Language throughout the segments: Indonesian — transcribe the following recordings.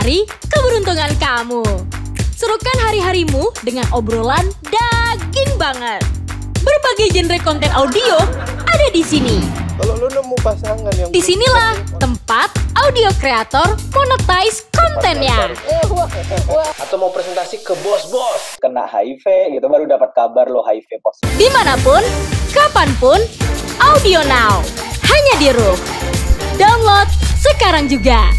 hari keberuntungan kamu. Serukan hari-harimu dengan obrolan daging banget. Berbagai genre konten audio ada di sini. Kalau lu nemu pasangan yang Disinilah tempat audio kreator monetize kontennya. atau mau presentasi ke bos-bos kena HIV gitu baru dapat kabar lo HIV positif. Dimanapun, kapanpun, Audio Now. Hanya di Roof. Download sekarang juga.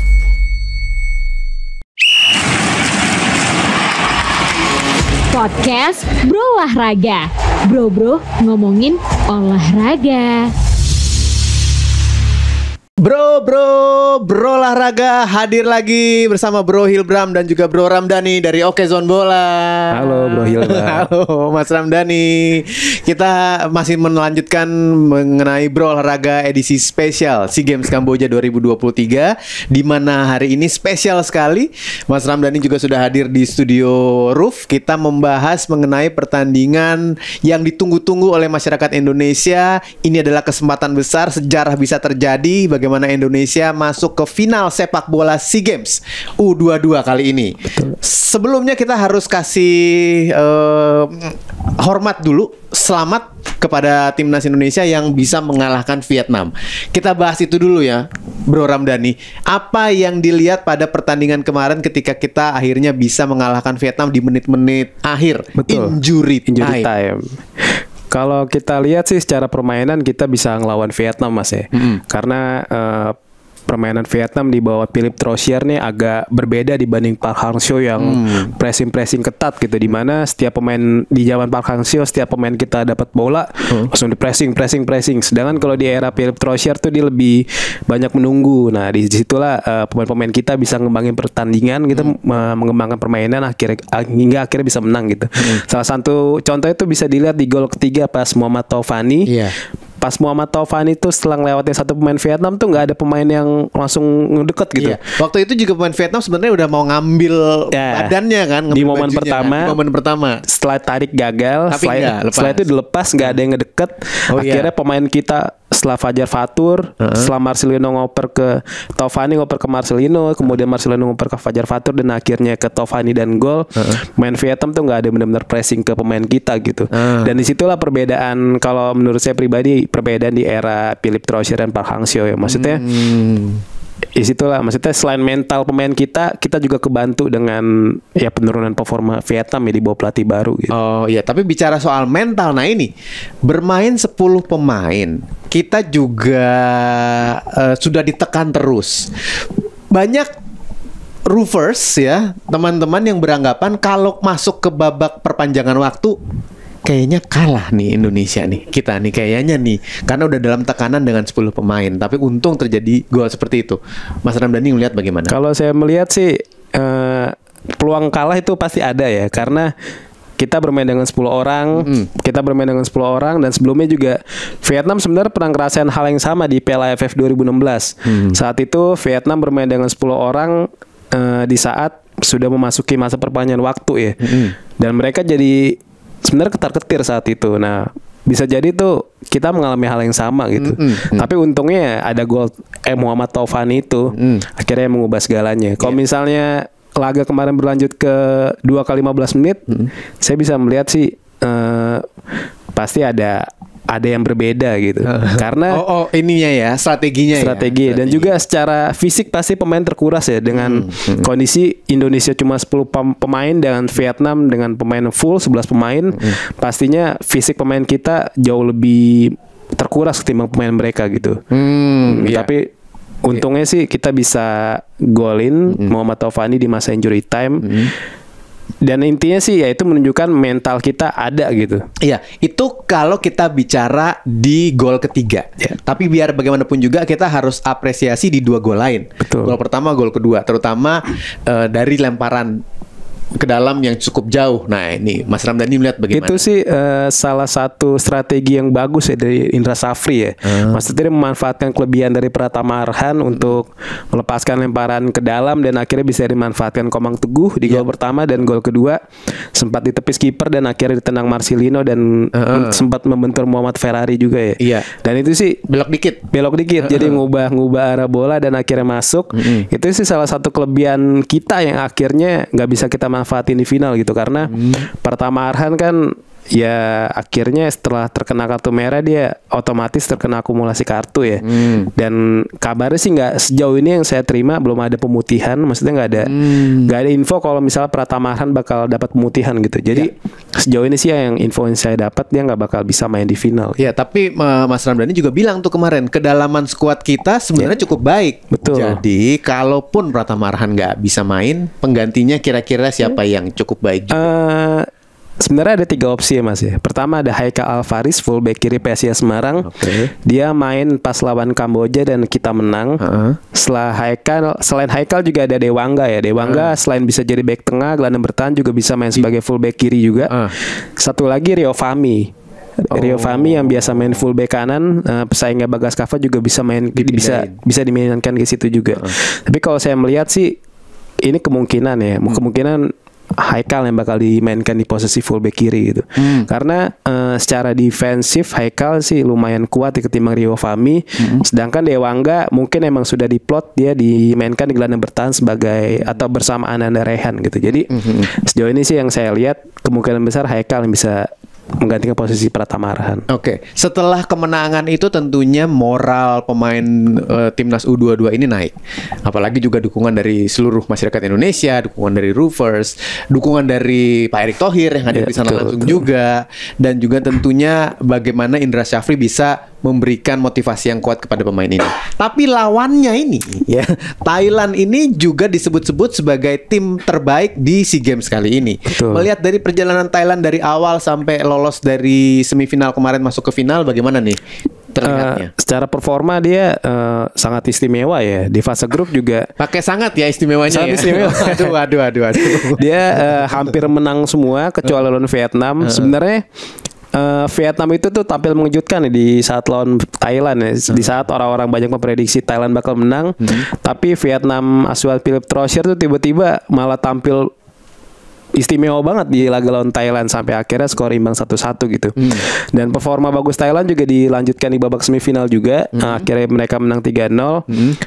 Podcast Bro Olahraga. Bro ngomongin olahraga. Bro olahraga hadir lagi bersama Bro Hilbram dan juga Bro Ramdhani dari Oke Zone Bola. Halo Bro Hilbram. Halo Mas Ramdhani. Kita masih melanjutkan mengenai Bro Olahraga edisi spesial SEA Games Kamboja 2023, di mana hari ini spesial sekali. Mas Ramdhani juga sudah hadir di studio Roof. Kita membahas mengenai pertandingan yang ditunggu-tunggu oleh masyarakat Indonesia. Ini adalah kesempatan besar, sejarah bisa terjadi bagaimana Indonesia masuk ke final sepak bola SEA Games U22 kali ini. Betul. Sebelumnya kita harus kasih hormat dulu, selamat kepada timnas Indonesia yang bisa mengalahkan Vietnam. Kita bahas itu dulu ya, Bro Ramdhani. Apa yang dilihat pada pertandingan kemarin ketika kita akhirnya bisa mengalahkan Vietnam di menit-menit akhir? Betul. Injury time. Kalau kita lihat sih secara permainan kita bisa ngelawan Vietnam Mas ya. Karena permainan Vietnam di bawah Philippe Troussier nih agak berbeda dibanding Park Hang-seo yang pressing ketat gitu, di mana setiap pemain di zaman Park Hang-seo, setiap pemain kita dapat bola langsung di pressing. Sedangkan kalau di era Philippe Troussier tuh dia lebih banyak menunggu. Nah, di situlah pemain-pemain kita bisa ngembangin pertandingan gitu, mengembangkan permainan hingga akhirnya bisa menang gitu. Salah satu contohnya itu bisa dilihat di gol ketiga pas Muhammad Taufani. Pas Muhammad Taufani itu setelah ngelewatin satu pemain Vietnam tuh nggak ada pemain yang langsung ngedeket gitu. Waktu itu juga pemain Vietnam sebenarnya udah mau ngambil badannya kan, di momen pertama. Setelah tarik gagal, tapi setelah itu dilepas, nggak ada yang ngedeket. Akhirnya pemain kita setelah Fajar Fatur, setelah Marcelino ngoper ke Taufani, ngoper ke Marcelino, kemudian Marcelino ngoper ke Fajar Fatur, dan akhirnya ke Taufani dan gol. Main Vietnam tuh nggak ada benar-benar pressing ke pemain kita gitu. Dan disitulah perbedaan, kalau menurut saya pribadi, perbedaan di era Philippe Troussier dan Park Hang-seo ya. Maksudnya disitulah, maksudnya selain mental pemain kita juga kebantu dengan ya penurunan performa Vietnam ya di bawah pelatih baru gitu. Oh iya, tapi bicara soal mental, nah ini bermain 10 pemain, kita juga sudah ditekan terus. Banyak roofers ya, teman-teman yang beranggapan kalau masuk ke babak perpanjangan waktu kayaknya kalah nih Indonesia nih, kita nih kayaknya nih, karena udah dalam tekanan dengan 10 pemain. Tapi untung terjadi gol seperti itu. Mas Ramdhani melihat bagaimana? Kalau saya melihat sih peluang kalah itu pasti ada ya, karena kita bermain dengan 10 orang, dan sebelumnya juga Vietnam sebenarnya pernah ngerasain hal yang sama di Piala AFF 2016. Saat itu Vietnam bermain dengan 10 orang di saat sudah memasuki masa perpanjangan waktu ya. Dan mereka jadi sebenarnya ketar-ketir saat itu. Nah, bisa jadi tuh kita mengalami hal yang sama gitu. Tapi untungnya ada gol Muhammad Taufani itu akhirnya mengubah segalanya. Kalau misalnya laga kemarin berlanjut ke 2 kali 15 menit, saya bisa melihat sih pasti ada yang berbeda gitu. Karena ininya ya, strateginya. Dan juga secara fisik pasti pemain terkuras ya, dengan kondisi Indonesia cuma 10 pemain dengan Vietnam dengan pemain full 11 pemain. Pastinya fisik pemain kita jauh lebih terkuras ketimbang pemain mereka gitu. Tapi untungnya sih kita bisa golin Muhammad Taufani di masa injury time. Dan intinya sih ya itu menunjukkan mental kita ada gitu. Iya, itu kalau kita bicara di gol ketiga. Tapi biar bagaimanapun juga kita harus apresiasi di 2 gol lain. Betul. Gol pertama, gol kedua, terutama dari lemparan ke dalam yang cukup jauh. Nah, ini Mas Ramdhani melihat bagaimana? Itu sih salah satu strategi yang bagus ya dari Indra Safri ya. Maksudnya dia memanfaatkan kelebihan dari Pratama Arhan untuk melepaskan lemparan ke dalam dan akhirnya bisa dimanfaatkan Komang Teguh di gol pertama dan gol kedua sempat ditepis kiper dan akhirnya ditendang Marcelino dan sempat membentur Muhammad Ferrari juga ya. Iya. Dan itu sih belok dikit. jadi ngubah arah bola dan akhirnya masuk. Itu sih salah satu kelebihan kita yang akhirnya nggak bisa kita manfaatin di final gitu karena Pratama Arhan kan ya akhirnya setelah terkena kartu merah dia otomatis terkena akumulasi kartu ya. Dan kabarnya sih nggak sejauh ini yang saya terima belum ada pemutihan, maksudnya nggak ada info kalau misalnya Pratama Arhan bakal dapat pemutihan gitu. Jadi sejauh ini sih yang info yang saya dapat dia nggak bakal bisa main di final. Ya, tapi Mas Ramdhani juga bilang tuh kemarin kedalaman skuad kita sebenarnya cukup baik. Betul. Jadi kalaupun Pratama Arhan nggak bisa main, penggantinya kira-kira siapa yang cukup baik juga? Sebenarnya ada 3 opsi ya Mas ya. Pertama ada Haikal Alvaris, fullback kiri PSIS Semarang. Dia main pas lawan Kamboja dan kita menang. Selain Haikal juga ada Dewangga ya. Dewangga selain bisa jadi back tengah, gelandang bertahan juga bisa main sebagai fullback kiri juga. Satu lagi Rio Fahmi. Rio Fahmi yang biasa main fullback kanan, pesaingnya Bagas Kava juga bisa main bisa dimainkan ke situ juga. Tapi kalau saya melihat sih ini kemungkinan Haikal yang bakal dimainkan di posisi fullback kiri gitu. Karena secara defensif Haikal sih lumayan kuat ketimbang Rio Fahmi. Sedangkan Dewangga mungkin emang sudah diplot dia dimainkan di gelandang bertahan sebagai atau bersama Ananda Rehan gitu. Jadi sejauh ini sih yang saya lihat kemungkinan besar Haikal yang bisa menggantikan posisi Pratama Arhan. Oke, setelah kemenangan itu tentunya moral pemain timnas U22 ini naik. Apalagi juga dukungan dari seluruh masyarakat Indonesia, dukungan dari Roofers, dukungan dari Pak Erick Thohir yang hadir di sana langsung juga, dan juga tentunya bagaimana Indra Syafri bisa memberikan motivasi yang kuat kepada pemain ini. Tapi lawannya ini ya, Thailand ini juga disebut-sebut sebagai tim terbaik di SEA Games kali ini. Melihat dari perjalanan Thailand dari awal sampai lolos dari semifinal kemarin masuk ke final, bagaimana nih terlihatnya? Secara performa dia sangat istimewa ya. Di fase grup juga pakai sangat ya istimewanya. Sangat ya? istimewa. Aduh. Dia hampir menang semua kecuali lawan Vietnam. Sebenarnya Vietnam itu tuh tampil mengejutkan di saat lawan Thailand ya. Di saat orang-orang banyak memprediksi Thailand bakal menang, tapi Vietnam asuhan Philip Trosier tuh tiba-tiba malah tampil istimewa banget di laga lawan Thailand sampai akhirnya skor imbang 1-1 gitu. Dan performa bagus Thailand juga dilanjutkan di babak semifinal juga. Akhirnya mereka menang 3-0.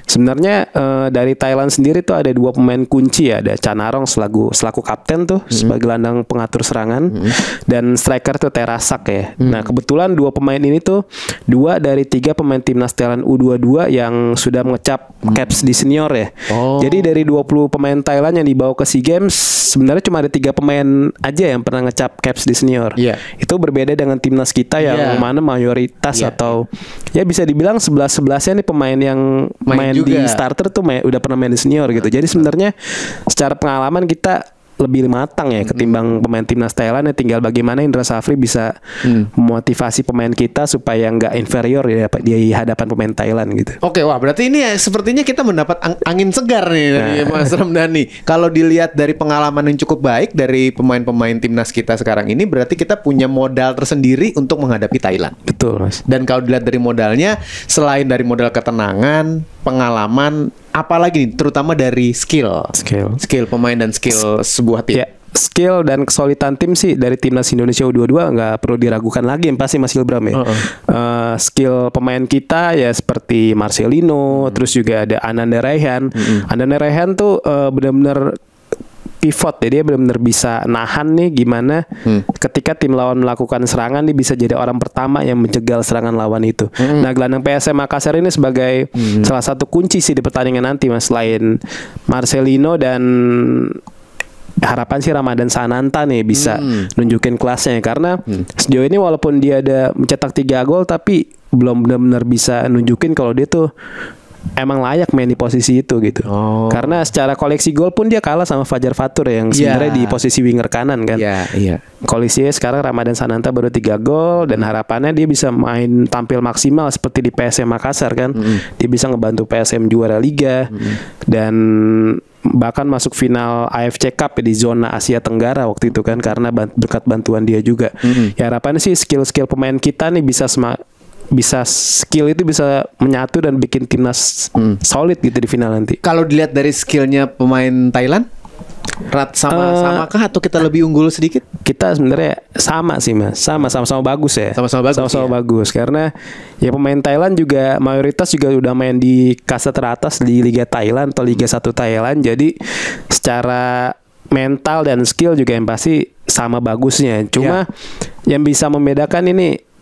Sebenarnya dari Thailand sendiri tuh ada 2 pemain kunci ya. Ada Chanarong selaku kapten tuh sebagai gelandang pengatur serangan, dan striker tuh Terasak ya. Nah, kebetulan 2 pemain ini tuh 2 dari 3 pemain timnas Thailand U22 yang sudah mengecap caps di senior ya. Jadi dari 20 pemain Thailand yang dibawa ke SEA Games sebenarnya cuma ada 3 pemain aja yang pernah ngecap caps di senior. Itu berbeda dengan timnas kita yang mana mayoritas atau ya bisa dibilang 11-11-nya nih pemain yang main di starter tuh udah pernah main di senior gitu. Jadi sebenarnya secara pengalaman kita lebih matang ya ketimbang pemain timnas Thailand. Ya tinggal bagaimana Indra Safri bisa memotivasi pemain kita supaya nggak inferior ya di hadapan pemain Thailand gitu. Oke, wah berarti ini ya, sepertinya kita mendapat angin segar nih dari Mas Ramdhani. Kalau dilihat dari pengalaman yang cukup baik dari pemain-pemain timnas kita sekarang ini, berarti kita punya modal tersendiri untuk menghadapi Thailand. Betul, Mas. Dan kalau dilihat dari modalnya, selain dari modal ketenangan, pengalaman, apalagi nih, terutama dari skill pemain dan skill sebuah tim. Skill dan kesulitan tim sih dari timnas Indonesia U22 nggak perlu diragukan lagi, yang pasti Mas Ilbram ya. Skill pemain kita ya seperti Marcelino, terus juga ada Ananda Rehan. Ananda Rehan tuh benar-benar pivot ya, dia benar-benar bisa nahan nih gimana ketika tim lawan melakukan serangan, dia bisa jadi orang pertama yang menjegal serangan lawan itu. Nah, gelandang PSM Makassar ini sebagai salah satu kunci sih di pertandingan nanti Mas, selain Marcelino, dan harapan sih Ramadan Sananta nih bisa nunjukin kelasnya, karena sejauh ini walaupun dia ada mencetak 3 gol tapi belum benar-benar bisa nunjukin kalau dia tuh emang layak main di posisi itu gitu. Karena secara koleksi gol pun dia kalah sama Fajar Fatur yang sebenarnya di posisi winger kanan kan. Koleksinya sekarang Ramadan Sananta baru 3 gol, dan harapannya dia bisa main tampil maksimal seperti di PSM Makassar kan. Dia bisa ngebantu PSM juara liga, dan bahkan masuk final AFC Cup di zona Asia Tenggara waktu itu kan, karena berkat bantuan dia juga. Ya harapannya sih skill-skill pemain kita nih bisa skill itu bisa menyatu dan bikin timnas solid gitu di final nanti. Kalau dilihat dari skillnya pemain Thailand, sama kah atau kita lebih unggul sedikit? Kita sebenarnya sama sih Mas, sama-sama bagus ya. Sama-sama bagus karena ya pemain Thailand juga mayoritas juga udah main di kasta teratas di Liga Thailand atau Liga 1 Thailand. Jadi secara mental dan skill juga yang pasti sama bagusnya. Cuma yang bisa membedakan ini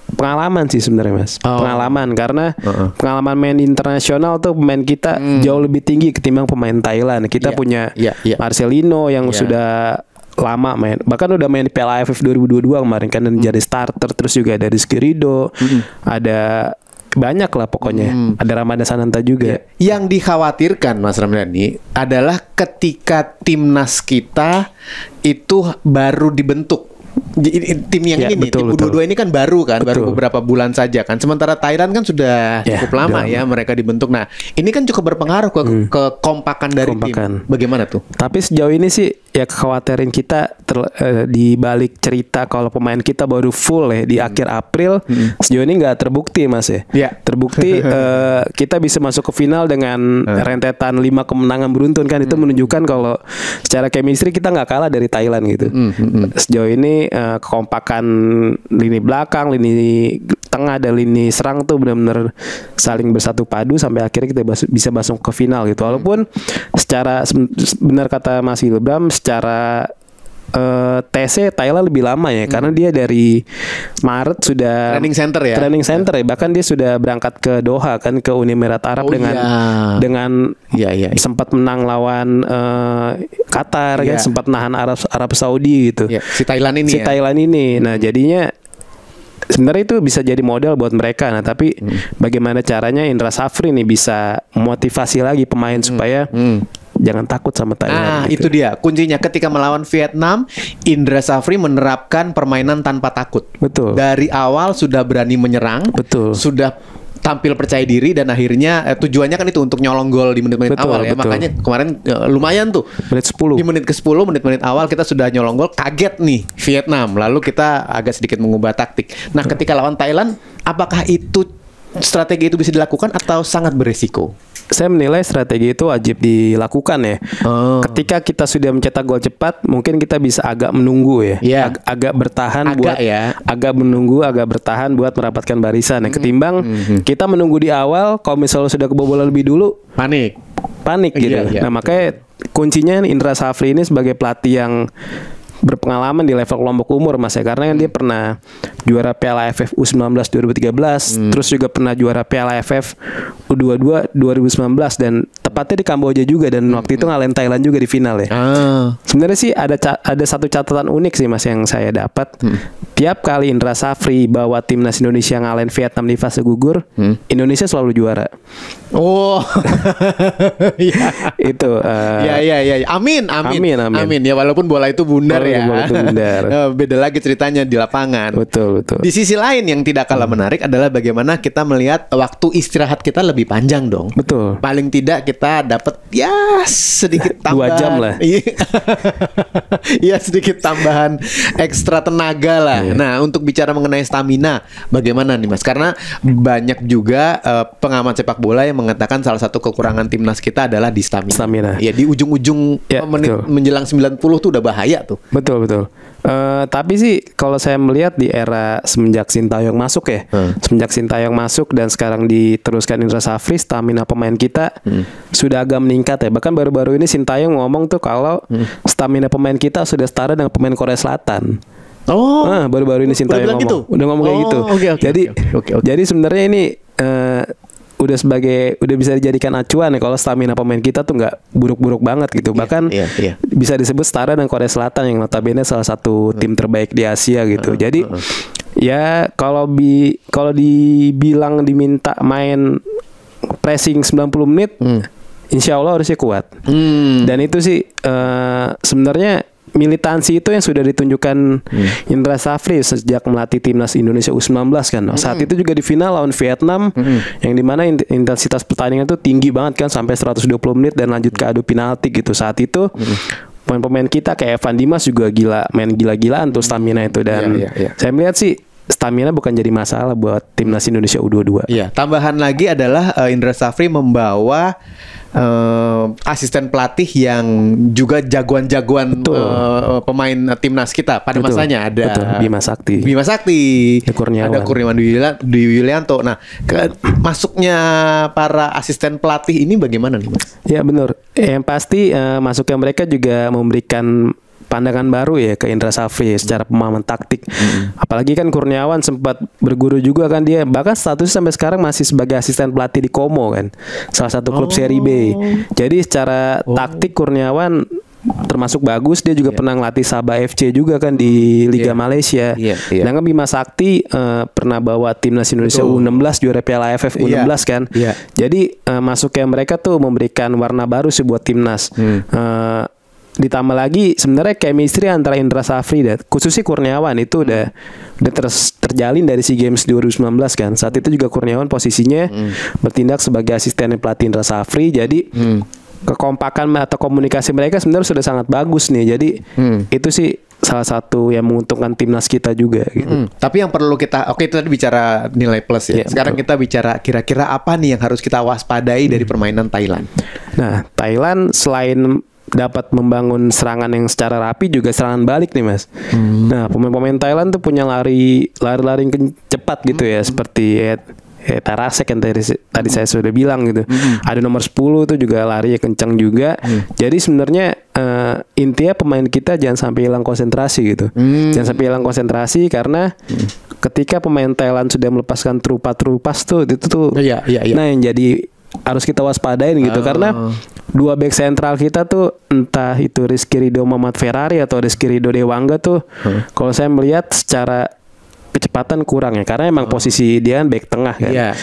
pengalaman sih sebenarnya Mas. Pengalaman karena pengalaman main internasional tuh pemain kita jauh lebih tinggi ketimbang pemain Thailand. Kita punya Marcelino yang sudah lama main, bahkan udah main di Piala AFF 2022 kemarin kan dan jadi starter. Terus juga ada Rizky Ridho, ada banyak lah pokoknya. Ada Ramadhan Sananta juga. Yang dikhawatirkan Mas Ramdhani adalah ketika timnas kita itu baru dibentuk. Tim yang ini betul, tim U22 ini kan baru beberapa bulan saja kan. Sementara Thailand kan sudah cukup lama ya mereka dibentuk. Nah, ini kan cukup berpengaruh ke kekompakan dari tim. Bagaimana tuh? Tapi sejauh ini sih ya kekhawatiran kita di balik cerita kalau pemain kita baru full ya di akhir April, sejauh ini nggak terbukti Mas ya. Terbukti kita bisa masuk ke final dengan rentetan 5 kemenangan beruntun kan, itu menunjukkan kalau secara chemistry kita nggak kalah dari Thailand gitu. Sejauh ini kekompakan lini belakang, lini tengah dan lini serang tuh benar-benar saling bersatu padu sampai akhirnya kita bisa masuk ke final gitu. Walaupun secara benar kata Mas Ilbram, secara TC Thailand lebih lama ya karena dia dari Maret sudah training center ya. Bahkan dia sudah berangkat ke Doha kan, ke Uni Emirat Arab dengan sempat menang lawan Qatar kan, sempat nahan Arab Saudi gitu. Si Thailand ini. Nah, jadinya sebenarnya itu bisa jadi model buat mereka. Nah, tapi bagaimana caranya Indra Safri nih bisa motivasi lagi pemain supaya jangan takut sama Thailand. Itu dia kuncinya ketika melawan Vietnam. Indra Safri menerapkan permainan tanpa takut. Betul. Dari awal sudah berani menyerang. Betul. Sudah tampil percaya diri dan akhirnya tujuannya kan itu untuk nyolong gol di menit-menit awal ya. Makanya kemarin lumayan tuh. Menit 10. Di menit ke-10, menit-menit awal kita sudah nyolong gol, kaget nih Vietnam. Lalu kita agak sedikit mengubah taktik. Nah, ketika lawan Thailand, apakah itu strategi itu bisa dilakukan atau sangat beresiko? Saya menilai strategi itu wajib dilakukan ya. Ketika kita sudah mencetak gol cepat, mungkin kita bisa agak menunggu ya. Agak bertahan agak menunggu, agak bertahan buat merapatkan barisan. Ketimbang kita menunggu di awal, kalau misalnya sudah kebobolan lebih dulu, panik gitu. Nah, makanya kuncinya Indra Safri ini sebagai pelatih yang berpengalaman di level kelompok umur Mas ya, karena kan dia pernah juara Piala AFF U19 2013, terus juga pernah juara Piala AFF U22 2019 dan tepatnya di Kamboja juga, dan waktu itu ngalahin Thailand juga di final ya. Sebenarnya sih ada satu catatan unik sih Mas yang saya dapat. Tiap kali Indra Safri bawa timnas Indonesia ngalahin Vietnam di fase gugur, Indonesia selalu juara. Itu Amin. Ya walaupun bola itu bundar ya. Beda lagi ceritanya di lapangan. Betul. Di sisi lain yang tidak kalah menarik adalah bagaimana kita melihat waktu istirahat kita lebih panjang dong. Betul. Paling tidak kita dapat sedikit tambahan 2 jam lah. Sedikit tambahan ekstra tenaga lah. Nah, untuk bicara mengenai stamina, bagaimana nih Mas? Karena banyak juga pengamat sepak bola yang mengatakan salah satu kekurangan timnas kita adalah di stamina. Ya, di ujung-ujung menit menjelang 90 tuh udah bahaya tuh. Betul. Tapi sih kalau saya melihat di era semenjak Sintayong masuk ya, semenjak Sintayong masuk dan sekarang diteruskan Indra Safri, stamina pemain kita sudah agak meningkat ya. Bahkan baru-baru ini Sintayong ngomong tuh kalau stamina pemain kita sudah setara dengan pemain Korea Selatan. Baru-baru ini Sintayong ngomong. Udah ngomong kayak gitu. Jadi sebenarnya ini udah bisa dijadikan acuan ya kalau stamina pemain kita tuh nggak buruk-buruk banget gitu. Bahkan bisa disebut setara dengan Korea Selatan yang notabene salah satu tim terbaik di Asia gitu. Jadi ya kalau dibilang diminta main pressing 90 menit, insya Allah harusnya kuat. Dan itu sih sebenarnya militansi itu yang sudah ditunjukkan Indra Safri sejak melatih timnas Indonesia U19 kan. Saat itu juga di final lawan Vietnam yang dimana intensitas pertandingan itu tinggi banget kan sampai 120 menit dan lanjut ke adu penalti gitu. Saat itu pemain-pemain kita kayak Evan Dimas juga main gila-gilaan tuh stamina itu dan saya melihat sih stamina bukan jadi masalah buat timnas Indonesia U22. Iya, tambahan lagi adalah Indra Safri membawa asisten pelatih yang juga jagoan-jagoan pemain timnas kita pada masanya ada Bima Sakti, ada Kurniawan Dwi Yulianto. Nah, masuknya para asisten pelatih ini bagaimana nih, Mas? Ya benar. Yang pasti masuknya mereka juga memberikan pandangan baru ya ke Indra Safri secara pemahaman taktik. Apalagi kan Kurniawan sempat berguru juga kan dia. Bahkan statusnya sampai sekarang masih sebagai asisten pelatih di Como kan. Salah satu klub Serie B. Jadi secara taktik Kurniawan termasuk bagus. Dia juga pernah ngelatih Sabah FC juga kan di Liga Malaysia. Sedangkan Bima Sakti pernah bawa timnas Indonesia U16 juara Piala AFF U16 kan. Jadi masuknya mereka tuh memberikan warna baru sih buat timnas. Ditambah lagi sebenarnya chemistry antara Indra Safri dan khususnya Kurniawan itu udah terjalin dari SEA Games 2019 kan. Saat itu juga Kurniawan posisinya bertindak sebagai asisten pelatih Indra Safri. Jadi kekompakan atau komunikasi mereka sebenarnya sudah sangat bagus nih. Jadi itu sih salah satu yang menguntungkan timnas kita juga gitu. Tapi yang perlu kita itu tadi bicara nilai plus ya. Sekarang kita bicara kira-kira apa nih yang harus kita waspadai dari permainan Thailand. Nah, Thailand selain dapat membangun serangan yang secara rapi juga serangan balik nih Mas. Nah, pemain-pemain Thailand tuh punya lari cepat gitu ya, seperti Tarasek yang tadi saya sudah bilang gitu. Ada nomor 10 tuh juga larinya kencang juga. Jadi sebenarnya intinya pemain kita jangan sampai hilang konsentrasi gitu. Jangan sampai hilang konsentrasi karena ketika pemain Thailand sudah melepaskan trupas tuh itu tuh nah yang jadi harus kita waspadain gitu karena dua back sentral kita tuh entah itu Rizky Ridho Muhammad Ferrari atau Rizky Ridho Dewangga tuh kalau saya melihat secara kecepatan kurang ya karena emang posisi dia kan back tengah kan.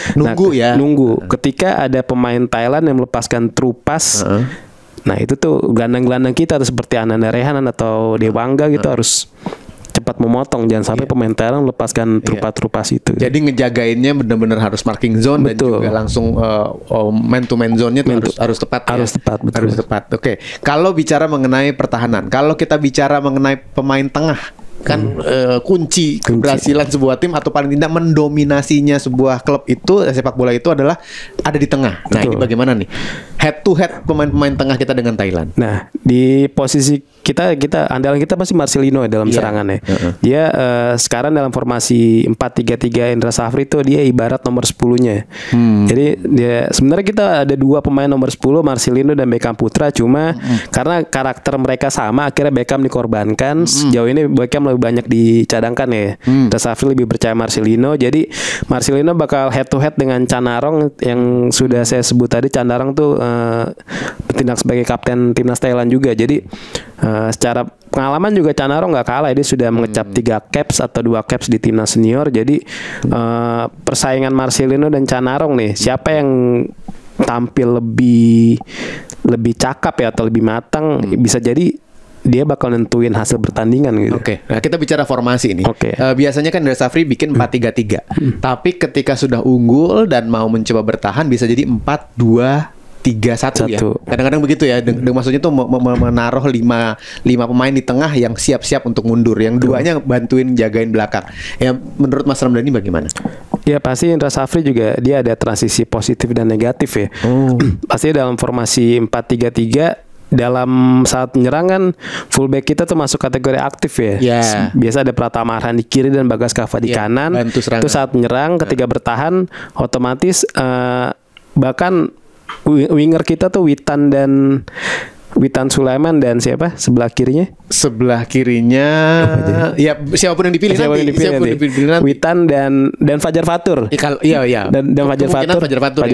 Nunggu ketika ada pemain Thailand yang melepaskan trupas. Nah itu tuh gelandang-gelandang kita tuh seperti Ananda Rehanan atau Dewangga gitu harus cepat memotong, jangan sampai pemain Thailand melepaskan trupas itu. Jadi ngejagainnya benar-benar harus marking zone dan juga langsung man to man zone-nya harus tepat. Harus tepat. Oke. Kalau bicara mengenai pertahanan, kalau kita bicara mengenai pemain tengah kan kunci keberhasilan sebuah tim atau paling tidak mendominasinya sebuah klub itu sepak bola itu adalah ada di tengah. Nah, ini bagaimana nih? Head to head pemain-pemain tengah kita dengan Thailand. Nah, di posisi kita andalan kita pasti Marcelino dalam serangannya. Dia sekarang dalam formasi 4-3-3 Indra Safri itu dia ibarat nomor 10-nya. Jadi dia sebenarnya kita ada dua pemain nomor 10, Marcelino dan Beckham Putra, cuma karena karakter mereka sama akhirnya Beckham dikorbankan. Sejauh ini Beckham lebih banyak dicadangkan ya. Indra Safri lebih percaya Marcelino. Jadi Marcelino bakal head to head dengan Chanarong yang sudah saya sebut tadi. Chanarong tuh bertindak sebagai kapten timnas Thailand juga. Jadi secara pengalaman juga Chanarong nggak kalah, dia sudah mengecap 3 caps atau 2 caps di timnas senior. Jadi persaingan Marcelino dan Chanarong nih, siapa yang tampil lebih cakap ya atau lebih matang, bisa jadi dia bakal nentuin hasil pertandingan gitu. Nah kita bicara formasi ini. Biasanya kan Indra Safri bikin 4-3-3. Tapi ketika sudah unggul dan mau mencoba bertahan bisa jadi 4-2-3-1 ya. Kadang-kadang begitu ya. Maksudnya tuh menaruh 5 pemain di tengah yang siap-siap untuk mundur. Yang duanya bantuin jagain belakang. Ya menurut Mas Ramdhani bagaimana? Ya pasti Indra Safri juga dia ada transisi positif dan negatif ya. Pasti dalam formasi 4-3-3 dalam saat menyerang kan fullback kita tuh masuk kategori aktif ya. Biasa ada Pratama Arhan di kiri dan Bagas Kava di kanan. Itu saat menyerang, ketika bertahan otomatis bahkan winger kita tuh Witan Sulaiman dan siapa sebelah kirinya? Sebelah kirinya ya siapapun yang dipilih nanti. Witan dan Fajar Fatur. Dan Fajar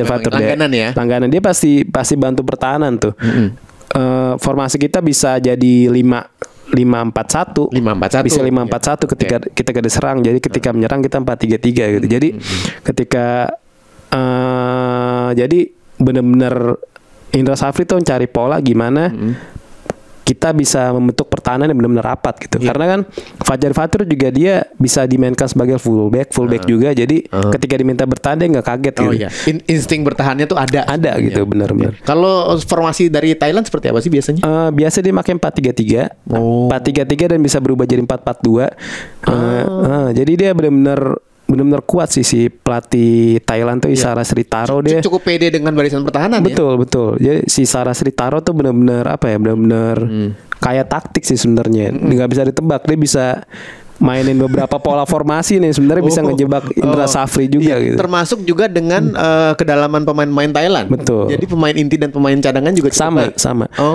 Fatur langganan ya. Langganan dia pasti bantu pertahanan tuh. Formasi kita bisa jadi 5-4-1 bisa 5-4-1 ketika kita gak diserang. Jadi ketika menyerang kita 4-3-3 gitu. Jadi ketika jadi benar-benar Indra Safri tuh mencari pola gimana kita bisa membentuk pertahanan yang benar-benar rapat gitu. Karena kan Fajar Fatur juga dia bisa dimainkan sebagai fullback juga. Jadi ketika diminta bertahan dia nggak kaget gitu. Iya. Insting bertahannya tuh ada. Ada gitu, benar-benar. Kalau formasi dari Thailand seperti apa sih biasanya? Biasa dia pakai 4-3-3. 4-3-3 dan bisa berubah jadi 4-4-2. Jadi dia benar-benar kuat sih si pelatih Thailand tuh Isara Sritaro. Dia cukup pede dengan barisan pertahanan. Betul. Jadi si Isara Sritaro tuh benar-benar kayak taktik sih sebenarnya. Nggak bisa ditebak. Dia bisa mainin beberapa pola formasi nih, sebenarnya bisa ngejebak Indra Safri juga gitu. Termasuk juga dengan kedalaman pemain-pemain Thailand. Betul. Jadi pemain inti dan pemain cadangan juga sama.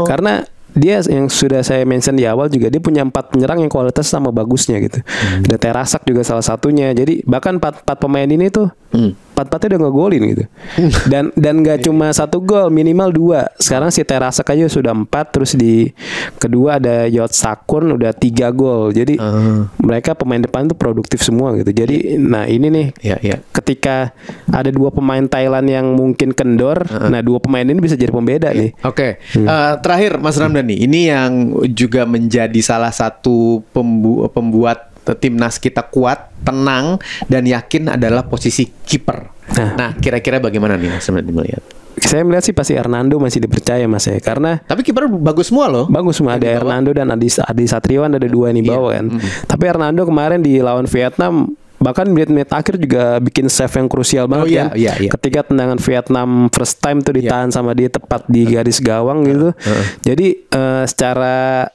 Karena dia yang sudah saya mention di awal juga dia punya 4 penyerang yang kualitas sama bagusnya gitu. Ada Terasak juga salah satunya. Jadi bahkan 4 pemain ini tuh 4-4-nya udah ngegolin gitu. Dan nggak cuma 1 gol, minimal 2. Sekarang si Terasak aja sudah 4, terus di kedua ada Yot Sakun udah 3 gol. Jadi mereka pemain depan tuh produktif semua gitu. Jadi nah ini nih ketika ada 2 pemain Thailand yang mungkin kendor, nah 2 pemain ini bisa jadi pembeda nih. Oke. Terakhir Mas Ramdhani, ini yang juga menjadi salah satu pembuat timnas kita kuat, tenang dan yakin adalah posisi kiper. Nah, kira-kira bagaimana nih Mas Ramdhani melihat? Saya melihat sih pasti Hernando masih dipercaya Mas ya, karena tapi kiper bagus semua loh. Bagus semua, ada Hernando dan Adi Satriwan, ada 2 nih bawah kan. Tapi Hernando kemarin di lawan Vietnam bahkan menit-menit akhir juga bikin save yang krusial banget kan. Ketika tendangan Vietnam first time tuh ditahan sama dia tepat di garis gawang gitu. Jadi secara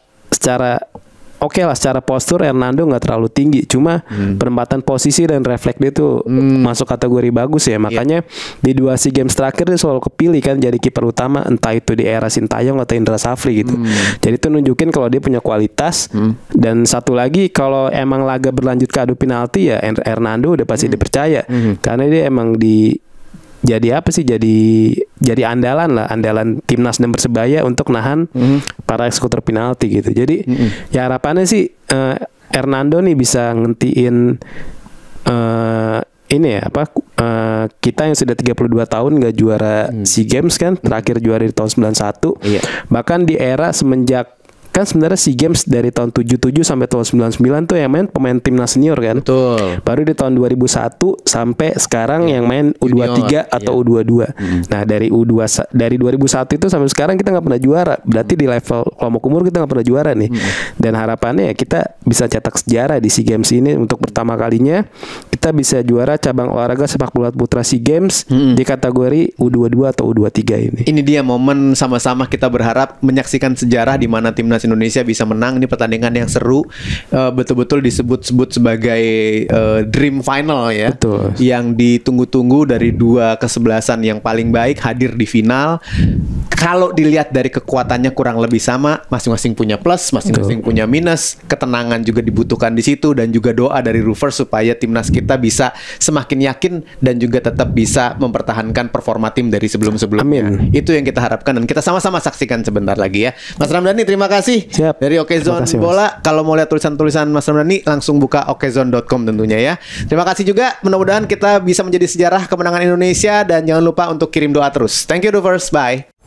oke lah, secara postur Hernando nggak terlalu tinggi, cuma penempatan posisi dan refleks dia tuh masuk kategori bagus ya. Makanya di 2 SEA Games terakhir dia selalu kepilih kan jadi kiper utama, entah itu di era Sintayong atau Indra Safri gitu. Jadi itu nunjukin kalau dia punya kualitas. Dan satu lagi, kalau emang laga berlanjut ke adu penalti ya Hernando udah pasti dipercaya, karena dia emang jadi andalan timnas dan Persebaya untuk nahan para eksekutor penalti gitu. Jadi ya harapannya sih Hernando nih bisa ngentiin kita yang sudah 32 tahun nggak juara SEA Games kan, terakhir juara di tahun 91. Bahkan di era semenjak kan sebenarnya SEA Games dari tahun 77 sampai tahun 99 tuh yang main pemain timnas senior kan. Betul. Baru di tahun 2001 sampai sekarang yang main U23 atau U22. Nah, dari 2001 itu sampai sekarang kita nggak pernah juara. Berarti di level kelompok umur kita nggak pernah juara nih. Dan harapannya ya kita bisa cetak sejarah di SEA Games ini untuk pertama kalinya kita bisa juara cabang olahraga sepak bola putra SEA Games di kategori U22 atau U23 ini. Ini dia momen sama-sama kita berharap menyaksikan sejarah di mana timnas Indonesia bisa menang. Ini pertandingan yang seru, betul-betul disebut-sebut sebagai dream final ya. Betul. Yang ditunggu-tunggu dari 2 kesebelasan yang paling baik hadir di final. Kalau dilihat dari kekuatannya kurang lebih sama, masing-masing punya plus, masing-masing punya minus. Ketenangan juga dibutuhkan di situ dan juga doa dari Roovers supaya timnas kita bisa semakin yakin dan juga tetap bisa mempertahankan performa tim dari sebelum-sebelumnya. Itu yang kita harapkan dan kita sama-sama saksikan sebentar lagi ya. Mas Ramdhani, terima kasih. Siap. Dari Okezone Bola. Kalau mau lihat tulisan-tulisan Mas Ramdhani langsung buka okezone.com tentunya ya. Terima kasih juga. Mudah-mudahan kita bisa menjadi sejarah kemenangan Indonesia dan jangan lupa untuk kirim doa terus. Thank you Roovers. Bye.